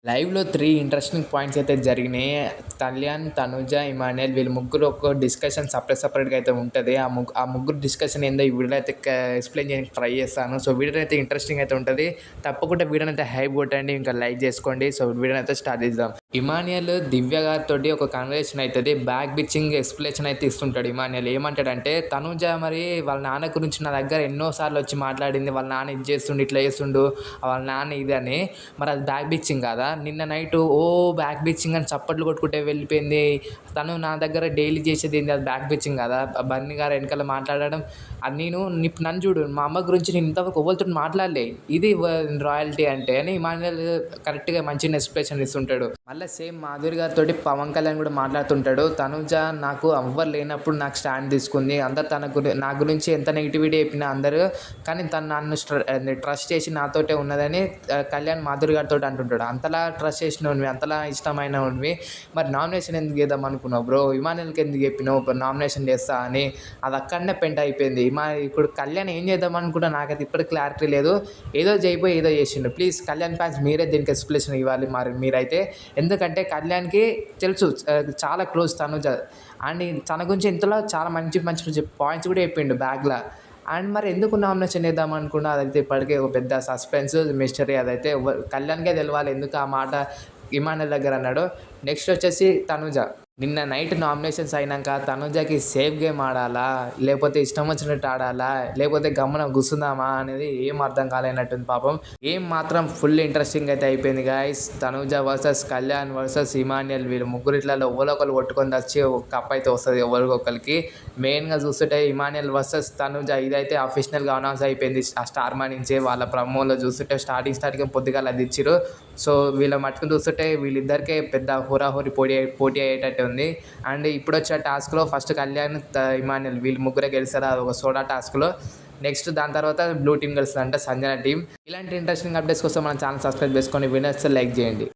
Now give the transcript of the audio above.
లైవ్‌లో 3 interesting points అయితే జరిగినాయి. కళ్యాణ్, తనుజ, ఇమాన్యుయల్ వీళ్ళు ముగ్గురు ఒక్కో డిస్కషన్ సెపరేట్‌గా అయితే ఉంటది. ఆ ముగ్గురు డిస్కషన్ ఏందో ఈ వీడియోలో అయితే ఎక్స్‌ప్లెయిన్ చేయడానికి ట్రై చేస్తాను. సో, వీడియో అయితే ఇంట్రెస్టింగ్ అయితే ఉంటది. తప్పకుండా వీడియోని అయితే హైప్ కొట్టండి. ఇంకా లైక్ చేసుకోండి. సో, వీడియోని అయితే స్టార్ట్ చేద్దాం. ఇమాన్యుయల్ దివ్య గారితోటి ఒక కన్వర్జేషన్ అయితది. బ్యాక్ బిచ్చింగ్ ఎక్స్‌ప్లనేషన్ అయితే ఇస్తుంటాడు ఇమాన్యుయల్. ఏమంటాడంటే, తనుజ మరి వాళ్ళ నాన్న గురించి నా దగ్గర ఎన్నో సార్లు వచ్చి మాట్లాడింది. వాళ్ళ నాన్న ఇది చేస్తుండు, ఇట్లా చేస్తుండు, వాళ్ళ నాన్న ఇది అని. మరి అది బ్యాక్ బిచ్చింగ్ కాదా? నిన్న నైటు బ్యాక్ బిచ్చింగ్ అని చప్పట్లు కొట్టుకుంటే వెళ్ళిపోయింది. తను నా దగ్గర డైలీ చేసేది ఏంది, అది బ్యాక్ బిచ్చింగ్ కాదా? బన్నీ గారు వెనకాల మాట్లాడడం. అది నేను నన్ను చూడు, మా అమ్మ గురించి నేను ఇంతవరకు ఎవరితో మాట్లాడలే. ఇది రాయల్టీ అంటే అని ఇమాన్యుయల్ కరెక్ట్‌గా మంచిగా ఎక్స్‌ప్లనేషన్ ఇస్తుంటాడు. మళ్ళీ సేమ్ మాధురి గారితోటి పవన్ కళ్యాణ్ కూడా మాట్లాడుతుంటాడు. తనుజ నాకు ఎవ్వరు లేనప్పుడు నాకు స్టాండ్ తీసుకుంది. అందరు నా గురించి ఎంత నెగిటివిటీ చెప్పినా అందరూ, కానీ తను నన్ను ట్రస్ట్ చేసి నాతోటే ఉన్నదని కళ్యాణ్ మాధురి గారితో అంటుంటాడు. అంతలా ట్రస్ట్ చేసినోనివి, అంతలా ఇష్టమైనోనివి మరి నామినేషన్ ఎందుకు చేద్దాం అనుకున్నావు బ్రో? ఇమాన్యుయల్‌కి ఎందుకు చెప్పినావు నామినేషన్ చేస్తా అని? అది అక్కడనే పెంట అయిపోయింది. ఇప్పుడు కళ్యాణ్ ఏం చేద్దాం అనుకుంటా నాకైతే ఇప్పటికి క్లారిటీ లేదు. ఏదో చేయిపోయి ఏదో చేసిండు. ప్లీజ్ కళ్యాణ్ ఫ్యాన్స్ మీరే దీనికి ఎక్స్‌ప్లనేషన్ ఇవ్వాలి మరి మీరైతే. ఎందుకంటే కళ్యాణ్‌కి తెలుసు చాలా క్లోజ్ తనుజ. అండ్ తన గురించి ఇంతలో చాలా మంచి మంచి పాయింట్స్ కూడా చెప్పిండు బ్యాక్‌లా. అండ్ మరి ఎందుకు నామినేషన్ చేద్దాం అనుకున్నా అదైతే ఇప్పటికే ఒక పెద్ద సస్పెన్స్ మిస్టరీ. అదైతే కళ్యాణ్‌కే తెలవాలి ఎందుకు ఆ మాట ఇమాన్యుయల్ దగ్గర అన్నాడో. నెక్స్ట్ వచ్చేసి తనుజ. నిన్న నైట్ నామినేషన్స్ అయినాక తనుజకి సేఫ్ గేమ్ ఆడాలా, లేకపోతే ఇష్టం వచ్చినట్టు ఆడాలా, లేకపోతే గమ్మున కూర్చుందామా అనేది ఏం అర్థం కాలేనట్టుంది పాపం. గేమ్ మాత్రం ఫుల్ ఇంట్రెస్టింగ్ అయితే అయిపోయింది guys. Tanuja versus Kalyan versus Emmanuel వీళ్ళు ముగ్గురిట్లలో ఒకరు కొట్టుకొని వచ్చి ఒక కప్ అయితే వస్తుంది ఎవరికొకరికి. మెయిన్గా చూస్తుంటే ఇమాన్యుయల్ వర్సెస్ తనుజ ఇదైతే అఫీషియల్గా అనౌన్స్ అయిపోయింది ఆ స్టార్ మా నుంచే. వాళ్ళ ప్రమోలో చూస్తుంటే స్టార్టింగ్ పొద్దుగాల అది ఇచ్చిరు. సో వీళ్ళ మట్టుకు చూస్తుంటే వీళ్ళిద్దరికే పెద్ద హోరాహోరీ పోటీ అయ్యేటట్టు ఉంది. అండ్ ఇప్పుడు వచ్చే టాస్క్లో ఫస్ట్ కళ్యాణ్, ఇమాన్యుయల్ వీళ్ళు ముగ్గురే గెలిచారు ఒక సోడా టాస్క్లో. నెక్స్ట్ దాని తర్వాత బ్లూ టీమ్ గెలుస్తుందంట సంజన టీం. ఇలాంటి ఇంట్రెస్టింగ్ అప్డేట్స్ కోసం మన ఛానల్ సబ్స్క్రైబ్ చేసుకొని వీడియోస్ లైక్ చేయండి.